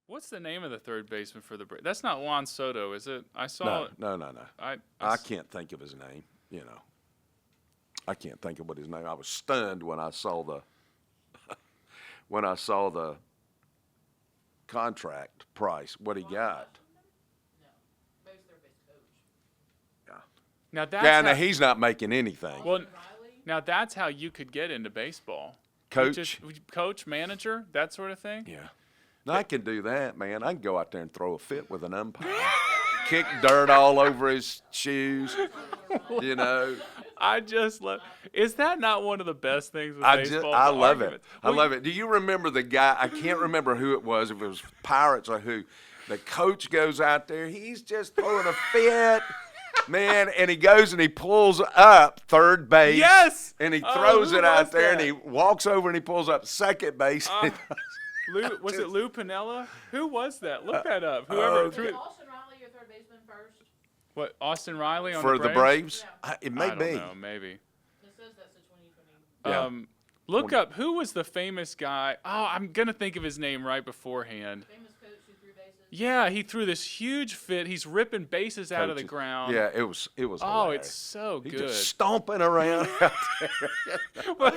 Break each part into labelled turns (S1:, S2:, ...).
S1: What's the name of the third baseman for the Braves? That's not Juan Soto, is it? I saw it.
S2: No.
S1: I
S2: I can't think of his name. I can't think of what his name. I was stunned when I saw the contract price, what he got.
S1: Now that's
S2: Yeah, now he's not making anything.
S1: well. Now that's how you could get into baseball.
S2: Coach?
S1: Coach, manager, that sort of thing.
S2: Yeah. Now, I can do that, man. I can go out there and throw a fit with an umpire. Kick dirt all over his shoes,
S1: I just love. Is that not one of the best things with baseball?
S2: I
S1: The
S2: love it.
S1: argument?
S2: I love it. Do you remember the guy? I can't remember who it was, if it was Pirates or who. The coach goes out there. He's just throwing a fit, man, and he goes and he pulls up third base.
S1: Yes.
S2: And he
S1: Oh,
S2: throws
S1: who
S2: it out
S1: was
S2: there,
S1: that?
S2: and he walks over and he pulls up second base.
S1: Was it Lou Piniella? Who was that? Look that up. Whoever threw it.
S3: Austin Riley, your third baseman first.
S1: What, Austin Riley on
S2: For
S1: the
S2: the
S1: Braves?
S2: Braves? It may
S1: I
S2: be.
S1: don't know, maybe.
S3: It says that's the 2020.
S2: Yeah.
S1: Look up, who was the famous guy? Oh, I'm going to think of his name right beforehand.
S3: Famous coach who threw bases.
S1: Yeah, he threw this huge fit. He's ripping bases out of the
S2: Coaches.
S1: ground.
S2: Yeah, it was
S1: Oh,
S2: hilarious.
S1: it's so
S2: He's
S1: good.
S2: just stomping around out there,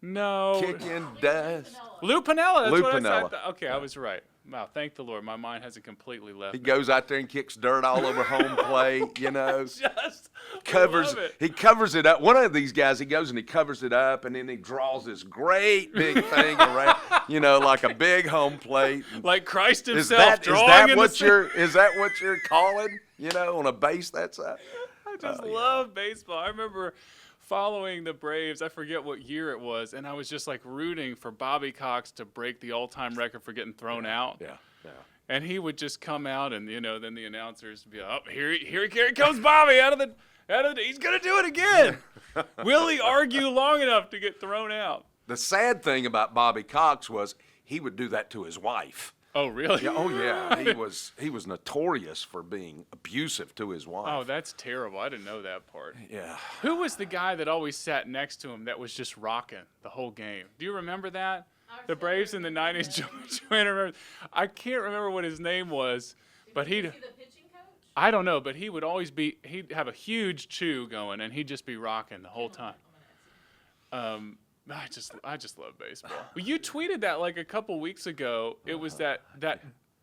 S1: No.
S2: kicking dust.
S1: Lou Piniella. That's
S2: Lou
S1: what I
S2: Piniella.
S1: said. Okay, I was right. Wow, thank the Lord. My mind hasn't completely left
S2: He
S1: me.
S2: goes out there and kicks dirt all over home plate,
S1: Just
S2: covers
S1: love it.
S2: he covers it up. One of these guys, he goes and he covers it up, and then he draws this great big thing around, like a big home plate.
S1: Like Christ
S2: Is
S1: himself
S2: that
S1: drawing in
S2: what
S1: the
S2: you're calling? On a base that size?
S1: I just love baseball. I remember following the Braves. I forget what year it was, and I was just like rooting for Bobby Cox to break the all-time record for getting thrown out.
S2: Yeah.
S1: And he would just come out, and then the announcers would be, "Oh, here comes Bobby out of the he's gonna do it again." Will he argue long enough to get thrown out?
S2: The sad thing about Bobby Cox was he would do that to his wife.
S1: Oh, really?
S2: Yeah, oh yeah, he was notorious for being abusive to his wife.
S1: Oh, that's terrible. I didn't know that part.
S2: Yeah.
S1: Who was the guy that always sat next to him that was just rocking the whole game? Do you remember that? The Braves in the 90s. Joanna remembers. I can't remember what his name was, but
S3: Is he the pitching coach?
S1: I don't know, but he would always he'd have a huge chew going, and he'd just be rocking the whole time. I just love baseball. Well, you tweeted that like a couple weeks ago. It was that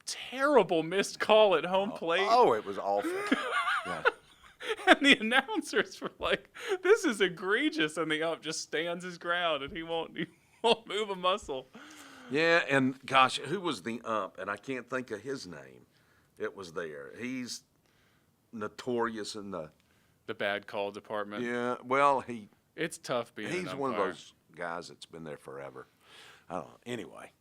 S1: terrible missed call at home plate.
S2: Oh, it was awful. Yeah.
S1: And the announcers were like, "This is egregious," and the ump just stands his ground, and he won't move a muscle.
S2: Yeah, and gosh, who was the ump? And I can't think of his name. It was there. He's notorious in the.
S1: The bad call department.
S2: Yeah, well,
S1: It's tough being
S2: he's
S1: an
S2: one of
S1: umpire.
S2: those guys that's been there forever. I don't know. Anyway.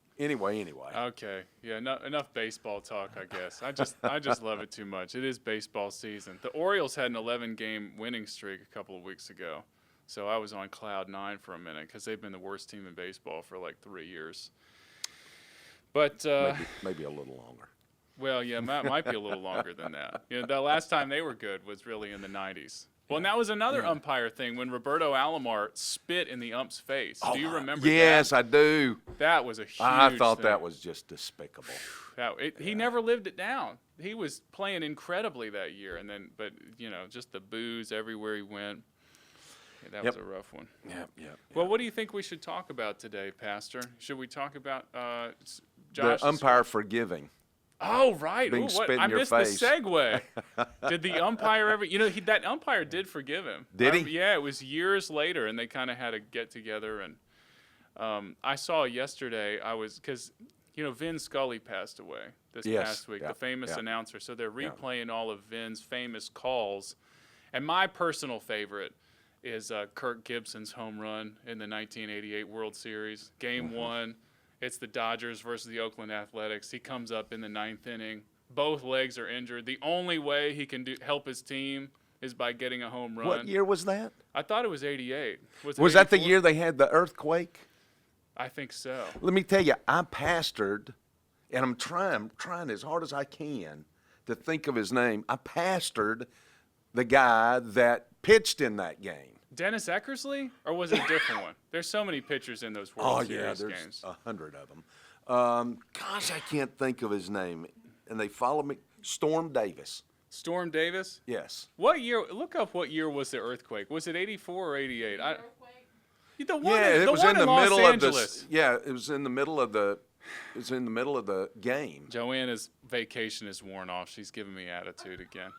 S1: Okay, yeah, enough baseball talk, I guess. I just love it too much. It is baseball season. The Orioles had an 11-game winning streak a couple of weeks ago, so I was on cloud 9 for a minute because they've been the worst team in baseball for like 3 years. But
S2: Maybe a little longer.
S1: well, yeah, might be a little longer than that. The last time they were good was really in the 90s. Well, and that was another umpire thing when Roberto Alomar spit in the ump's face. Do you remember
S2: Yes,
S1: that?
S2: I do.
S1: That was a huge
S2: I thought
S1: thing.
S2: that was just despicable.
S1: He never lived it down. He was playing incredibly that year, but just the booze everywhere he went. Yeah, that was a rough one.
S2: Yep.
S1: Well, what do you think we should talk about today, Pastor? Should we talk about Josh?
S2: The umpire forgiving.
S1: Oh, right.
S2: being
S1: Ooh,
S2: spit in
S1: I
S2: your
S1: missed
S2: face.
S1: the segue. Did the umpire ever? That umpire did forgive him.
S2: Did he?
S1: Yeah, it was years later, and they kind of had a get together. And I saw yesterday. Because Vin Scully passed away this past week, the famous announcer. So they're replaying all of Vin's famous calls, and my personal favorite is Kirk Gibson's home run in the 1988 World Series, Game 1. It's the Dodgers versus the Oakland Athletics. He comes up in the 9th inning. Both legs are injured. The only way he can help his team is by getting a home run.
S2: What year was that?
S1: I thought it was 88. Was
S2: that the
S1: 84?
S2: year they had the earthquake?
S1: I think so.
S2: Let me tell you, I pastored, and I'm trying as hard as I can to think of his name. I pastored the guy that pitched in that game.
S1: Dennis Eckersley? Or was it a different one? There's so many pitchers in those World Series
S2: there's
S1: games.
S2: 100 of them. Gosh, I can't think of his name. And they follow me. Storm Davis.
S1: Storm Davis?
S2: Yes.
S1: What year? Look up what year was the earthquake. Was it 84 or 88?
S3: Earthquake?
S1: The one,
S2: Yeah, it
S1: the
S2: was
S1: one
S2: in the
S1: Los
S2: middle
S1: Angeles.
S2: of the. Yeah, it was in the middle of the. It was in the middle of the game.
S1: Joanna's vacation is worn off. She's giving me attitude again.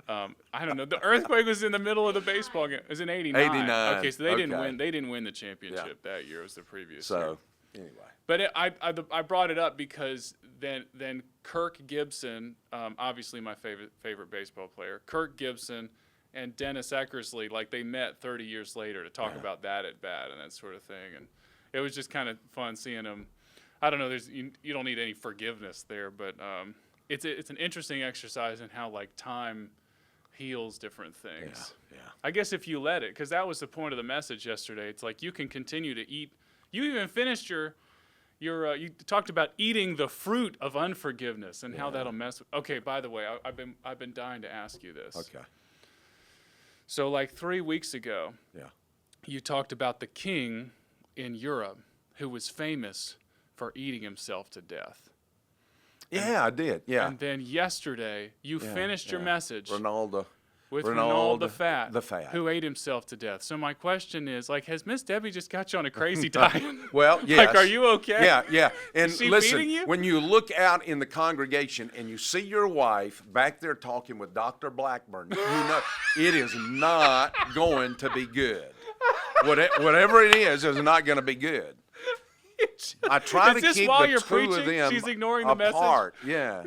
S1: I don't know. The earthquake was in the middle of the baseball game. It was in '89.
S2: 89.
S1: Okay, so they didn't
S2: Okay.
S1: win. They didn't win the championship that year. It was the previous year.
S2: So anyway.
S1: But I brought it up because then Kirk Gibson, obviously my favorite baseball player, Kirk Gibson and Dennis Eckersley, like they met 30 years later to talk about that at bat and that sort of thing, and it was just kind of fun seeing them. I don't know. You don't need any forgiveness there, but it's an interesting exercise in how like time heals different things.
S2: Yeah.
S1: I guess if you let it, because that was the point of the message yesterday. It's like you can continue to eat. You even finished you talked about eating the fruit of unforgiveness and how that'll mess with. Okay, by the way, I've been dying to ask you this.
S2: Okay.
S1: So like 3 weeks ago,
S2: Yeah.
S1: you talked about the king in Europe who was famous for eating himself to death.
S2: Yeah, I did. Yeah.
S1: And then yesterday, you finished your message
S2: Ronaldo.
S1: with
S2: Ronald
S1: Ronald
S2: the Fat.
S1: who ate himself to death. So my question is, like, has Miss Debbie just got you on a crazy diet?
S2: Well, yes.
S1: Like, are you okay?
S2: Yeah. And
S1: Is she
S2: listen,
S1: feeding you?
S2: when you look out in the congregation and you see your wife back there talking with Dr. Blackburn, you know it is not going to be good. Whatever it is not going to be good. I try
S1: Is
S2: to
S1: this
S2: keep
S1: while
S2: the
S1: you're
S2: two of
S1: preaching?
S2: them
S1: She's ignoring the message?
S2: apart. Yeah.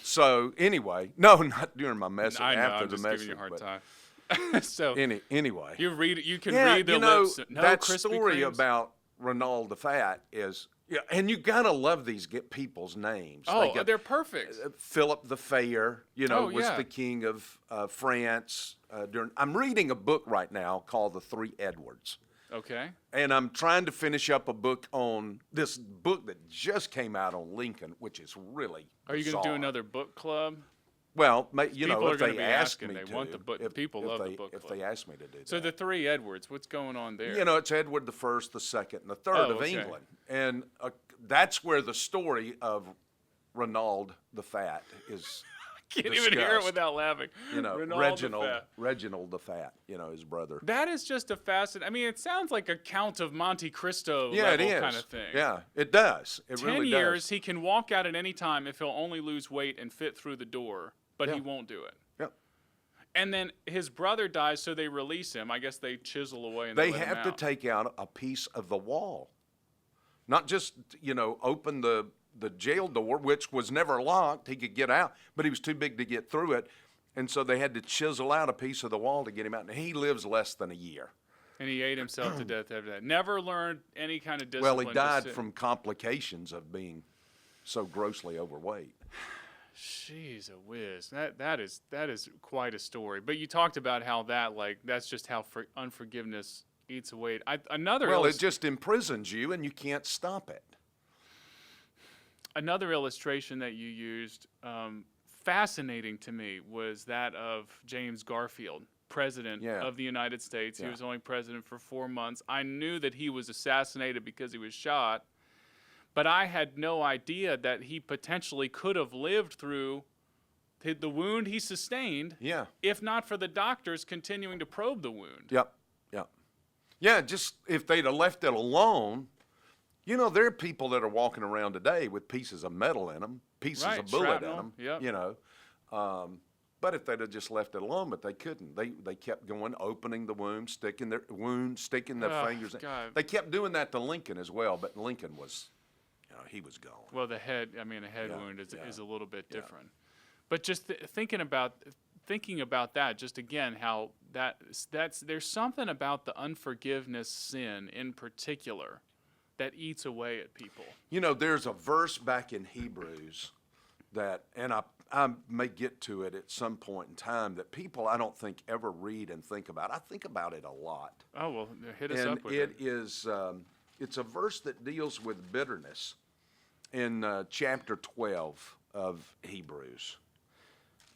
S2: So anyway, no, not during my message.
S1: I know,
S2: after
S1: I'm
S2: the
S1: just
S2: message.
S1: giving you a hard
S2: but
S1: time. So
S2: anyway,
S1: you can
S2: yeah,
S1: read the
S2: you know,
S1: lips. No
S2: that
S1: Krispy
S2: story
S1: Kremes?
S2: about Ronald the Fat is, and you gotta love these people's names.
S1: Oh, they're perfect.
S2: Philip the Fair, was
S1: yeah.
S2: the king of France. I'm reading a book right now called The Three Edwards.
S1: Okay.
S2: And I'm trying to finish up a book on this book that just came out on Lincoln, which is really
S1: Are you going to do
S2: bizarre.
S1: another book club?
S2: Well,
S1: People are
S2: if
S1: gonna
S2: they
S1: be
S2: ask
S1: asking.
S2: me
S1: They
S2: to.
S1: want the book. People love the book
S2: If
S1: club.
S2: they ask me to do that.
S1: So the three Edwards, what's going on there?
S2: It's Edward the First, the Second, and the Third
S1: Oh,
S2: of
S1: okay.
S2: England. And that's where the story of Ronald the Fat is
S1: Can't even hear it
S2: discussed.
S1: without laughing. Ronald the Fat.
S2: Reginald the Fat, his brother.
S1: That is just a fascinating. I mean, it sounds like a Count of Monte Cristo
S2: Yeah, it
S1: level
S2: is.
S1: kind of thing.
S2: Yeah, it does. It
S1: 10
S2: really
S1: years,
S2: does.
S1: he can walk out at any time if he'll only lose weight and fit through the door, but he
S2: Yeah.
S1: won't do it.
S2: Yep.
S1: And then his brother dies, so they release him. I guess they chisel away and
S2: They
S1: let him
S2: have to
S1: out.
S2: take out a piece of the wall, not just open the jail door, which was never locked. He could get out, but he was too big to get through it, and so they had to chisel out a piece of the wall to get him out. And he lives less than a year.
S1: And he ate himself to death after that. Never learned any kind of discipline.
S2: Well, he died from complications of being so grossly overweight.
S1: Jeez, a whiz. That is quite a story. But you talked about how that's just how unforgiveness eats away.
S2: Well, it just imprisons you, and you can't stop it.
S1: Another illustration that you used, fascinating to me, was that of James Garfield, President of the United States. He was only president for 4 months. I knew that he was assassinated because he was shot, but I had no idea that he potentially could have lived through the wound he sustained, if not for the doctors continuing to probe the wound.
S2: Yep. Yeah, just if they'd have left it alone. There are people that are walking around today with pieces of metal in them, pieces
S1: Right,
S2: of bullet
S1: shrapnel,
S2: in them. But if they'd have just left it alone, but they couldn't. They kept going, opening the wound, sticking their fingers in.
S1: God.
S2: They kept doing that to Lincoln as well, but Lincoln was, he was gone.
S1: Well, a head wound is a little bit different. But just thinking about that, just again, how there's something about the unforgiveness sin in particular that eats away at people.
S2: There's a verse back in Hebrews that, and I may get to it at some point in time, that people I don't think ever read and think about. I think about it a lot.
S1: Oh, well, hit us up with it.
S2: It's a verse that deals with bitterness in chapter 12 of Hebrews.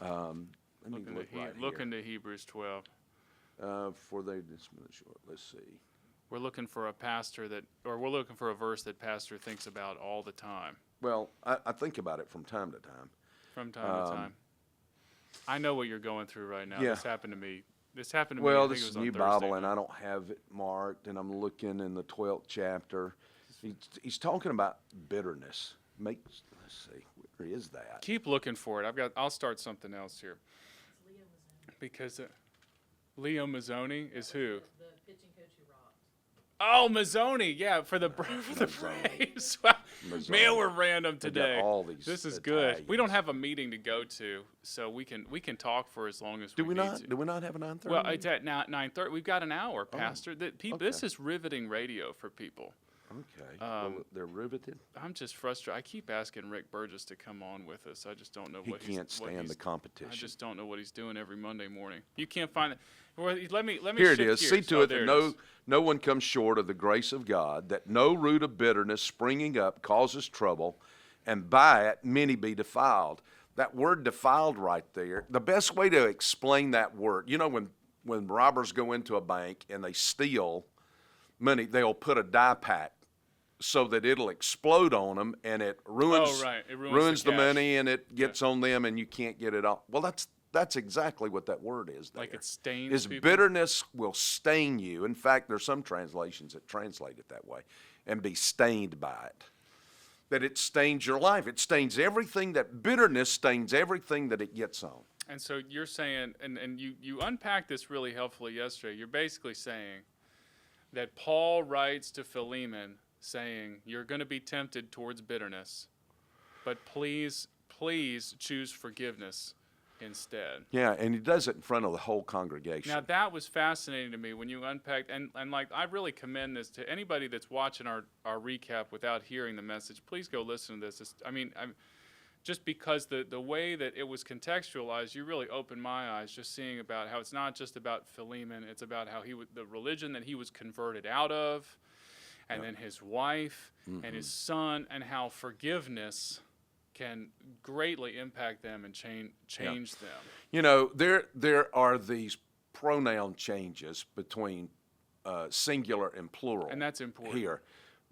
S2: Let me look right
S1: Look
S2: here.
S1: into Hebrews 12.
S2: For they dismiss short. Let's see.
S1: we're looking for a pastor we're looking for a verse that pastor thinks about all the time.
S2: Well, I think about it from time to time.
S1: From time to time. I know what you're going through right now.
S2: Yeah.
S1: This happened to me.
S2: Well,
S1: I think
S2: this
S1: it
S2: is
S1: was
S2: a
S1: on
S2: new
S1: Thursday
S2: Bible, and
S1: night.
S2: I don't have it marked, and I'm looking in the 12th chapter. He's talking about bitterness. Let's see, where is that?
S1: Keep looking for it. I'll start something else here.
S3: Leo Mazzoni.
S1: Because Leo Mazzoni is who?
S3: The pitching coach who rocked.
S1: Oh, Mazzoni, yeah, for the Braves.
S2: Mazzoni.
S1: Man, we're random
S2: They got
S1: today.
S2: all these
S1: This is good. We don't
S2: Italians.
S1: have a meeting to go to, so we can talk for as long as
S2: Do
S1: we
S2: we
S1: need
S2: not?
S1: to.
S2: Do we not have a 9:30?
S1: Well, it's at now 9:30. We've got an hour, Pastor. This
S2: okay.
S1: is riveting radio for people.
S2: Okay. Well, they're riveted.
S1: I'm just frustrated. I keep asking Rick Burgess to come on with us. I just don't know
S2: He
S1: what
S2: can't
S1: he's
S2: stand the competition.
S1: I just don't know what he's doing every Monday morning. You can't find it. Well, let me
S2: Here it
S1: shift
S2: is. See
S1: gears.
S2: to
S1: Oh,
S2: it
S1: there
S2: that
S1: is.
S2: no one comes short of the grace of God, that no root of bitterness springing up causes trouble, and by it many be defiled. That word defiled right there, the best way to explain that word, when robbers go into a bank and they steal money, they'll put a die pack so that it'll explode on them, and it ruins,
S1: Oh, right. It ruins
S2: ruins
S1: the
S2: the
S1: cash.
S2: money, and it gets on them, and you can't get it off. Well, that's exactly what that word is there.
S1: Like it stains
S2: Is
S1: people?
S2: bitterness will stain you. In fact, there's some translations that translate it that way, and be stained by it. That it stains your life. It stains everything. That bitterness stains everything that it gets on.
S1: And so you're saying, and you unpacked this really helpfully yesterday. You're basically saying that Paul writes to Philemon saying, you're going to be tempted towards bitterness, but please choose forgiveness instead.
S2: Yeah, and he does it in front of the whole congregation.
S1: Now that was fascinating to me when you unpacked, and like I really commend this to anybody that's watching our recap without hearing the message. Please go listen to this. Just because the way that it was contextualized, you really opened my eyes just seeing about how it's not just about Philemon, it's about how the religion that he was converted out of, and then his wife and his son, and how forgiveness can greatly impact them and change them.
S2: There are these pronoun changes between singular and plural.
S1: And that's important.
S2: Here.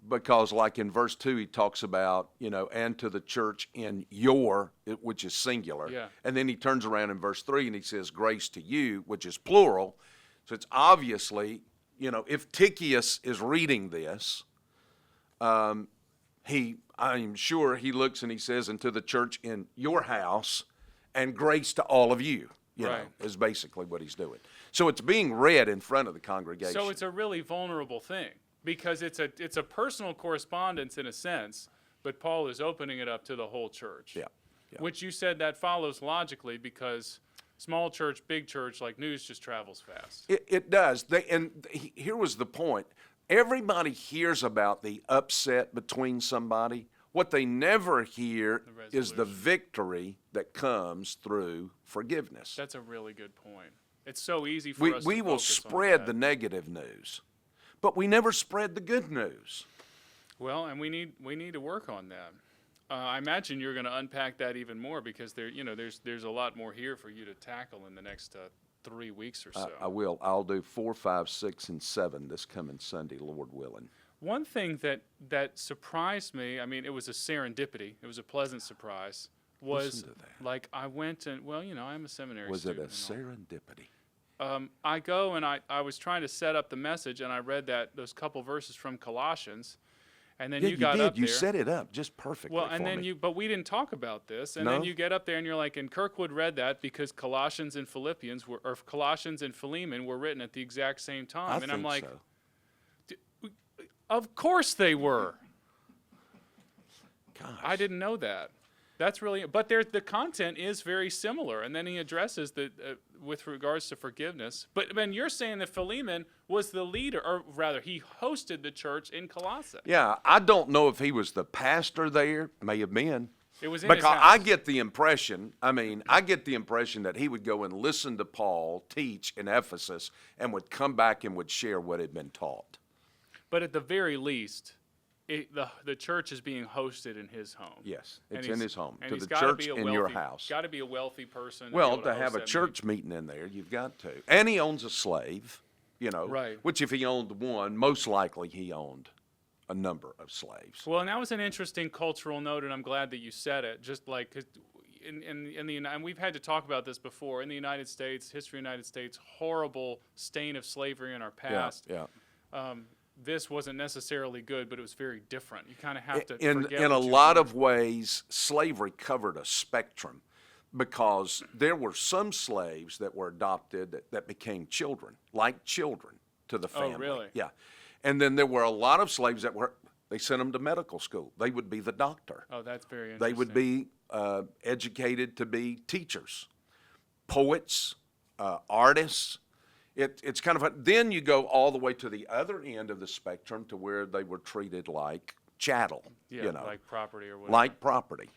S2: Because like in verse 2, he talks about, and to the church in which is singular.
S1: Yeah.
S2: And then he turns around in verse 3 and he says, grace to you, which is plural. So it's obviously, if Tychius is reading this, I'm sure he looks and he says, and to the church in your house, and grace to all of you,
S1: Right.
S2: is basically what he's doing. So it's being read in front of the congregation.
S1: So it's a really vulnerable thing because it's a personal correspondence in a sense, but Paul is opening it up to the whole church.
S2: Yeah.
S1: Which you said that follows logically because small church, big church, like news just travels fast.
S2: It does. Here was the point. Everybody hears about the upset between somebody. What they never hear is the victory that comes through forgiveness.
S1: That's a really good point. It's so easy for us to
S2: We will
S1: focus on
S2: spread
S1: that.
S2: the negative news, but we never spread the good news.
S1: Well, and we need to work on that. I imagine you're going to unpack that even more because there's a lot more here for you to tackle in the next 3 weeks or so.
S2: I will. I'll do 4, 5, 6, and 7 this coming Sunday, Lord willing.
S1: One thing that surprised me, it was a serendipity. It was a pleasant surprise. Was
S2: Listen to that.
S1: like I went and I'm a seminary
S2: Was it
S1: student.
S2: a
S1: and all.
S2: serendipity?
S1: I go and I was trying to set up the message and I read those couple verses from Colossians, and then
S2: Yeah,
S1: you got
S2: did.
S1: up
S2: You
S1: there.
S2: set it up just perfectly
S1: Well, and
S2: for
S1: then
S2: me.
S1: but we didn't talk about this, and
S2: No?
S1: then you get up there and you're like, and Kirkwood read that because Colossians and Colossians and Philemon were written at the exact same time,
S2: I
S1: and
S2: think
S1: I'm like,
S2: so.
S1: of course they were.
S2: Gosh.
S1: I didn't know that. That's really, but the content is very similar, and then he addresses with regards to forgiveness. But then you're saying that Philemon was the leader, or rather, he hosted the church in Colossae.
S2: Yeah, I don't know if he was the pastor there. May have been.
S1: It was in his
S2: Because
S1: house.
S2: I get the impression that he would go and listen to Paul teach in Ephesus and would come back and would share what had been taught.
S1: But at the very least, the church is being hosted in his home.
S2: Yes,
S1: And
S2: it's
S1: he's-
S2: in his home.
S1: and
S2: To
S1: he's
S2: the
S1: gotta
S2: church
S1: be a
S2: in your
S1: wealthy-
S2: house.
S1: Got to be a wealthy person.
S2: Well,
S1: be able
S2: to
S1: host
S2: have a
S1: that
S2: church meeting in there, you've got to. And he owns a slave,
S1: Right.
S2: Which if he owned one, most likely he owned a number of slaves.
S1: Well, and that was an interesting cultural note, and I'm glad that you said it. Just like 'cause and we've had to talk about this before. In the United States, history of the United States, horrible stain of slavery in our past.
S2: Yeah.
S1: This wasn't necessarily good, but it was very different. You kind of have to
S2: In
S1: forget
S2: a
S1: what you
S2: lot
S1: were.
S2: of ways, slavery covered a spectrum because there were some slaves that were adopted that became children, like children to the family.
S1: Oh, really?
S2: Yeah. And then there were a lot of slaves that they sent them to medical school. They would be the doctor.
S1: Oh, that's very interesting.
S2: They would be educated to be teachers, poets, artists. It's kind of then you go all the way to the other end of the spectrum to where they were treated like chattel,
S1: Yeah, like property or whatever.
S2: like property.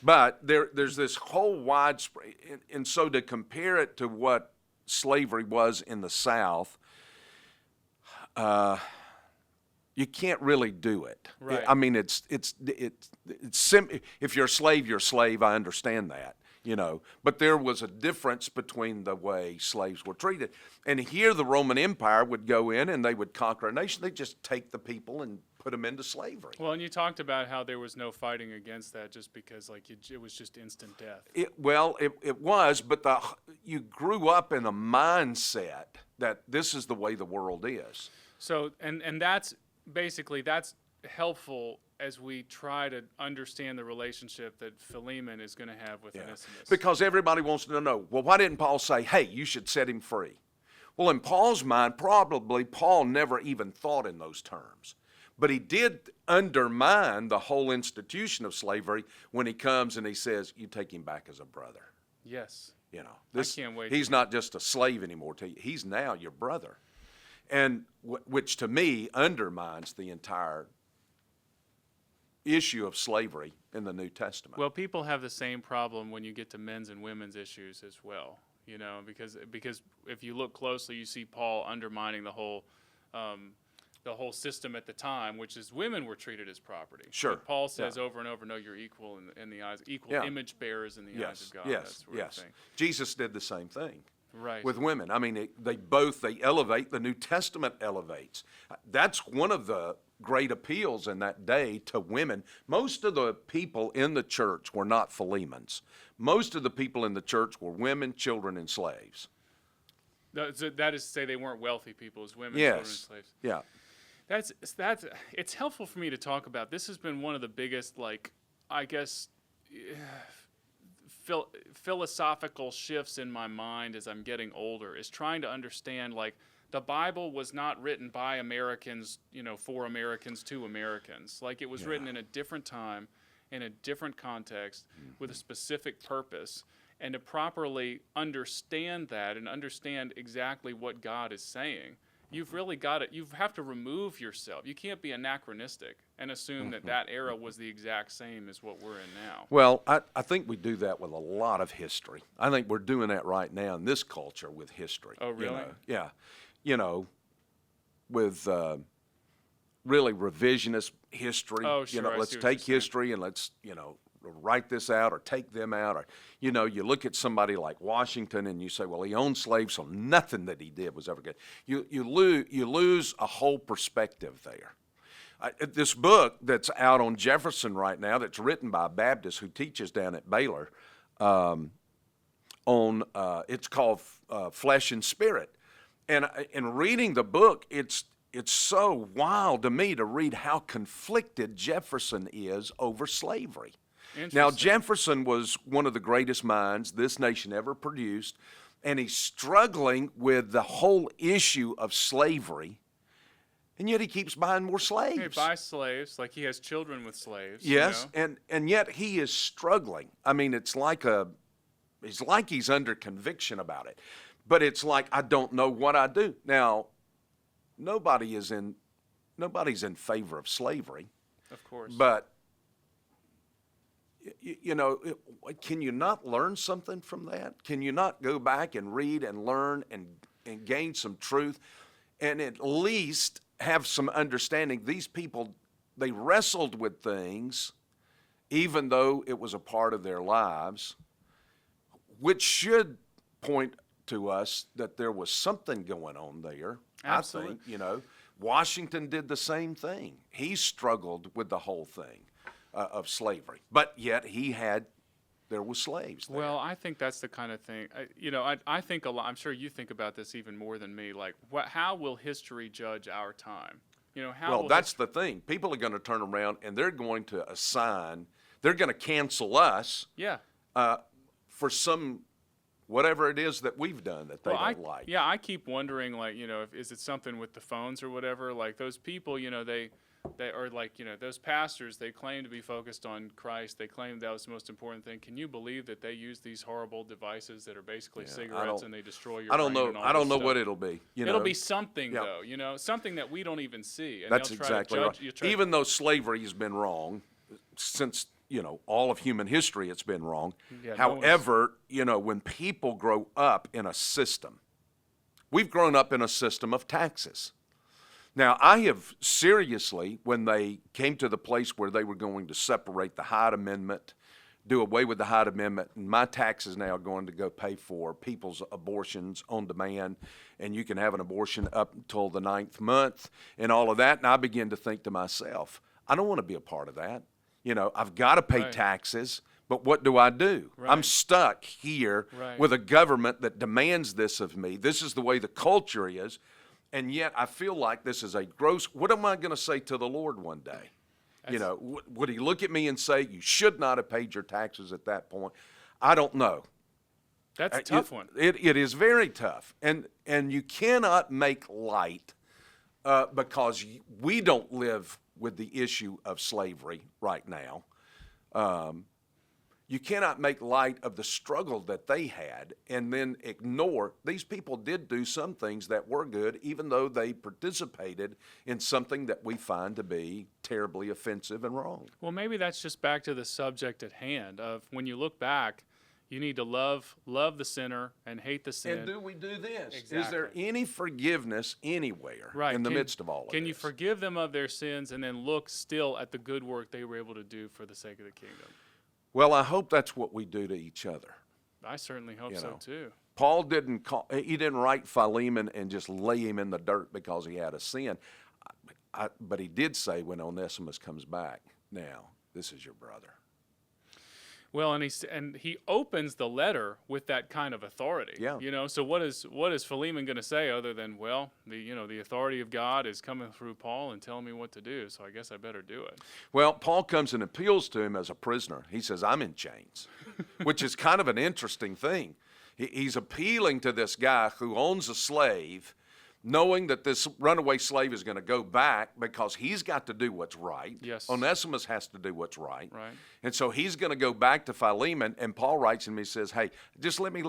S2: But there's this whole widespread, and so to compare it to what slavery was in the South, you can't really do it.
S1: Right.
S2: I mean, it's if you're a slave, you're a slave. I understand that, But there was a difference between the way slaves were treated. And here the Roman Empire would go in and they would conquer a nation. They'd just take the people and put them into slavery.
S1: Well, and you talked about how there was no fighting against that just because, it was just instant death.
S2: It was, but you grew up in a mindset that this is the way the world is.
S1: So, and that's basically, that's helpful as we try to understand the relationship that Philemon is going to have with Onesimus.
S2: Because everybody wants to know, well, why didn't Paul say, hey, you should set him free? Well, in Paul's mind, probably Paul never even thought in those terms. But he did undermine the whole institution of slavery when he comes and he says, you take him back as a brother.
S1: Yes.
S2: I
S1: can't wait.
S2: He's not just a slave anymore to you. He's now your brother. And which to me undermines the entire issue of slavery in the New Testament.
S1: Well, people have the same problem when you get to men's and women's issues as well, because if you look closely, you see Paul undermining the whole system at the time, which is women were treated as property.
S2: Sure.
S1: But Paul says over and over, no, you're equal in the eyes, equal image bearers in the eyes of God. That sort of thing.
S2: Jesus did the same thing.
S1: Right.
S2: With women. I mean, they elevate. The New Testament elevates. That's one of the great appeals in that day to women. Most of the people in the church were not Philemons. Most of the people in the church were women, children, and slaves.
S1: That is to say they weren't wealthy people, as women, children, and slaves.
S2: Yeah.
S1: That's it's helpful for me to talk about. This has been one of the biggest, philosophical shifts in my mind as I'm getting older, is trying to understand, the Bible was not written by Americans, for Americans to Americans. It was written in a different time, in a different context, with a specific purpose. And to properly understand that and understand exactly what God is saying, you've really got it. You have to remove yourself. You can't be anachronistic and assume that era was the exact same as what we're in now.
S2: Well, I think we do that with a lot of history. I think we're doing that right now in this culture with history.
S1: Oh, really?
S2: Yeah. With really revisionist history.
S1: Oh, sure.
S2: Let's take history and let's, write this out or take them out. Or, you look at somebody like Washington and you say, well, he owned slaves, so nothing that he did was ever good. You lose a whole perspective there. This book that's out on Jefferson right now, that's written by a Baptist who teaches down at Baylor, it's called Flesh and Spirit. And in reading the book, it's so wild to me to read how conflicted Jefferson is over slavery. Now, Jefferson was one of the greatest minds this nation ever produced, and he's struggling with the whole issue of slavery, and yet he keeps buying more slaves.
S1: He buys slaves, he has children with slaves.
S2: Yes, and yet he is struggling. I mean, it's like he's under conviction about it. But it's I don't know what I do. Now, nobody's in favor of slavery.
S1: Of course.
S2: But can you not learn something from that? Can you not go back and read and learn and gain some truth and at least have some understanding? These people, they wrestled with things even though it was a part of their lives, which should point to us that there was something going on there.
S1: Absolutely.
S2: I think, you know. Washington did the same thing. He struggled with the whole thing of slavery, but yet there was slaves there.
S1: Well, I think that's the kind of thing, I think a lot, I'm sure you think about this even more than me, like, how will history judge our time?
S2: Well, that's the thing. People are going to turn around and they're going to they're going to cancel us
S1: Yeah.
S2: For some, whatever it is that we've done that they don't like.
S1: Yeah, I keep wondering, like, is it something with the phones or whatever? Like, those people, they are like, those pastors, they claim to be focused on Christ. They claim that was the most important thing. Can you believe that they use these horrible devices that are basically cigarettes and they destroy your brain?
S2: I don't know what it'll be.
S1: It'll be something, though, something that we don't even see. And
S2: That's exactly right. Even though slavery has been wrong since, all of human history, it's been wrong.
S1: Yeah,
S2: however, when people grow up in a system, we've grown up in a system of taxes. Now, I have seriously, when they came to the place where they were going to separate the Hyde Amendment, do away with the Hyde Amendment, and my taxes now are going to go pay for people's abortions on demand, and you can have an abortion up until the 9th month and all of that, and I begin to think to myself, I don't want to be a part of that. I've got to pay taxes, but what do? Right. I'm stuck here with a government that demands this of me. This is the way the culture is. And yet I feel like this is a gross, what am I going to say to the Lord one day? Would he look at me and say, you should not have paid your taxes at that point? I don't know.
S1: That's a tough one.
S2: It is very tough. And you cannot make light because we don't live with the issue of slavery right now. You cannot make light of the struggle that they had and then ignore these people did do some things that were good, even though they participated in something that we find to be terribly offensive and wrong.
S1: Well, maybe that's just back to the subject at hand of when you look back, you need to love the sinner and hate the sin.
S2: And do we do this?
S1: Exactly.
S2: Is there any forgiveness anywhere in the midst of all of this?
S1: Can you forgive them of their sins and then look still at the good work they were able to do for the sake of the kingdom?
S2: Well, I hope that's what we do to each other.
S1: I certainly hope so too.
S2: Paul didn't write Philemon and just lay him in the dirt because he had a sin. But he did say when Onesimus comes back, now, this is your brother.
S1: Well, and he opens the letter with that kind of authority.
S2: Yeah.
S1: So what is Philemon going to say other than, well, the authority of God is coming through Paul and telling me what to do, so I guess I better do it.
S2: Well, Paul comes and appeals to him as a prisoner. He says, I'm in chains, which is kind of an interesting thing. He's appealing to this guy who owns a slave, knowing that this runaway slave is going to go back because he's got to do what's right.
S1: Yes.
S2: Onesimus has to do what's right.
S1: Right.
S2: And so he's going to go back to Philemon, and Paul writes him. He says, "Hey, just let me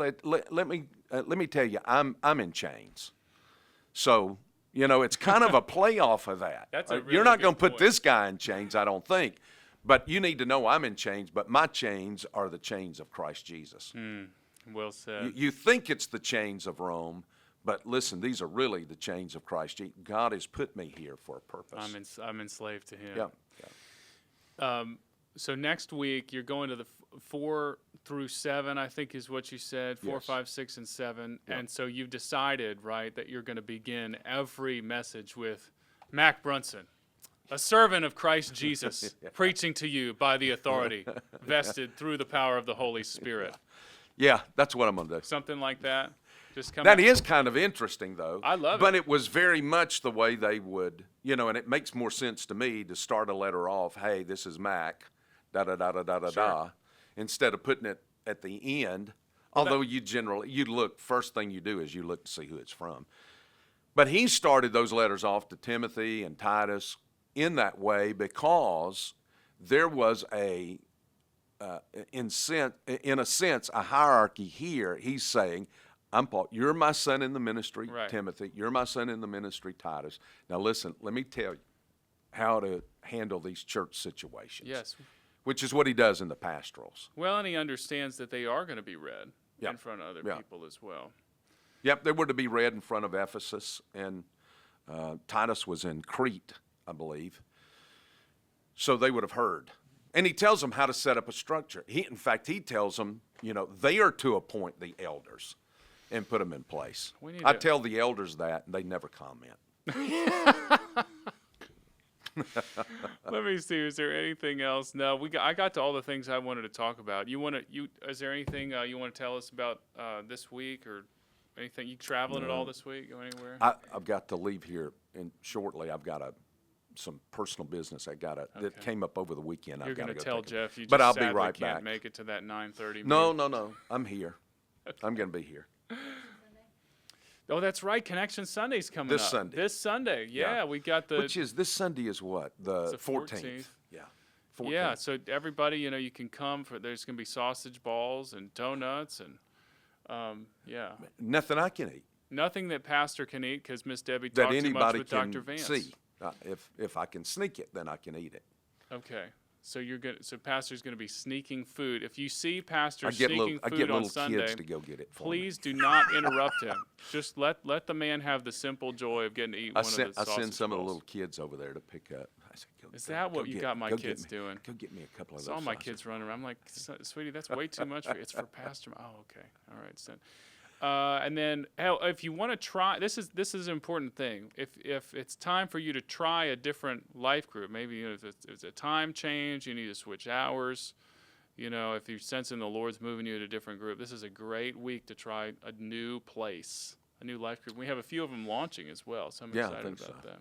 S2: tell you, I'm in chains." So it's kind of a playoff of that.
S1: That's a really
S2: You're not
S1: good
S2: going to put
S1: point.
S2: this guy in chains, I don't think. But you need to know I'm in chains. But my chains are the chains of Christ Jesus.
S1: Well said.
S2: You think it's the chains of Rome. But listen, these are really the chains of Christ. God has put me here for a purpose.
S1: I'm enslaved to him.
S2: Yeah.
S1: So next week you're going to the 4 through 7, I think is what you said, 4,
S2: Yes.
S1: 5, 6, and 7.
S2: Yeah.
S1: And so you've decided, right, that you're going to begin every message with Mac Brunson, a servant of Christ Jesus, preaching to you by the authority vested through the power of the Holy Spirit.
S2: Yeah, that's what I'm going to do.
S1: Something like that. Just come
S2: That
S1: out.
S2: is kind of interesting, though.
S1: I love
S2: But
S1: it.
S2: it was very much the way they would, and it makes more sense to me to start a letter off, hey, this is Mac, da-da-da-da-da-da-da, instead of putting it at the end, although you look, first thing you do is you look to see who it's from. But he started those letters off to Timothy and Titus in that way because there was in a sense, a hierarchy here. He's saying, I'm Paul. You're my son in the ministry,
S1: Right.
S2: Timothy. You're my son in the ministry, Titus. Now listen, let me tell you how to handle these church situations.
S1: Yes.
S2: Which is what he does in the pastorals.
S1: Well, and he understands that they are going to be read
S2: Yeah.
S1: in front of other
S2: Yeah.
S1: people as well.
S2: Yep, they were to be read in front of Ephesus, and Titus was in Crete, I believe. So they would have heard. And he tells them how to set up a structure. In fact, he tells them, they are to appoint the elders. and put them in place.
S1: I
S2: tell the elders that, and they never comment.
S1: Let me see. Is there anything else? No, I got to all the things I wanted to talk about. Is there anything you want to tell us about this week or anything? You traveling at all this week? Go anywhere?
S2: I've got to leave here shortly. I've got some personal business that came up over the weekend.
S1: You're going to tell Jeff you just
S2: but I'll be
S1: sadly
S2: right
S1: can't
S2: back.
S1: make it to that 9:30.
S2: No. I'm here. I'm going to be here.
S1: Oh, that's right. Connection Sunday's coming
S2: This
S1: up.
S2: Sunday.
S1: This Sunday. Yeah, we got
S2: Which is this Sunday is what? The
S1: It's
S2: 14th. Yeah. 14th.
S1: Yeah, so everybody, you can come for. There's going to be sausage balls and donuts and, yeah.
S2: Nothing I can eat.
S1: Nothing that Pastor can eat because Miss Debbie
S2: That
S1: talked too much
S2: anybody
S1: with
S2: can
S1: Dr. Vance.
S2: see. If I can sneak it, then I can eat it.
S1: Okay. So Pastor's going to be sneaking food. If you see Pastor
S2: I get
S1: sneaking food on
S2: little
S1: Sunday,
S2: kids to go get it for me.
S1: please do not interrupt him. Just let the man have the simple joy of getting to eat one of the sausage
S2: I send some of the
S1: balls.
S2: little kids over there to pick up. I said,
S1: Is that what you got my kids doing?
S2: Go get me a couple of
S1: I
S2: those.
S1: saw my
S2: sausage
S1: kids running around. I'm like, sweetie, that's way too much for you. It's for Pastor. Oh, okay. All right. So, and then, if you want to try, this is an important thing. If it's time for you to try a different life group, maybe if it's a time change, you need to switch hours. If you're sensing the Lord's moving you to a different group, this is a great week to try a new place, a new life group. We have a few of them launching as well, so I'm excited about that.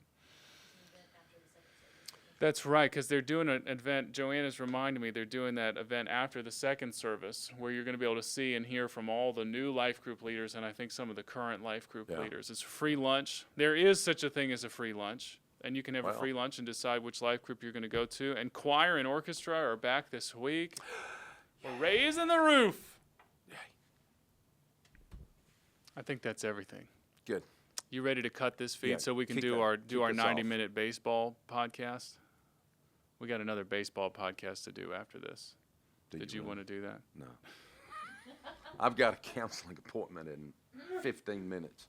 S1: That's right, because they're doing an event. Joanna's reminded me they're doing that event after the second service where you're going to be able to see and hear from all the new life group leaders and I think some of the current life group leaders. It's free lunch. There is such a thing as a free lunch, and you can have a free lunch and decide which life group you're going to go to. And choir and orchestra are back this week. We're raising the roof. I think that's everything.
S2: Good.
S1: You ready to cut this feed
S2: Yeah,
S1: so we can
S2: kick
S1: do
S2: that-
S1: our
S2: kick us off.
S1: 90-minute baseball podcast? We got another baseball podcast to do after this. Did you want to do that?
S2: No. I've got a counseling appointment in 15 minutes.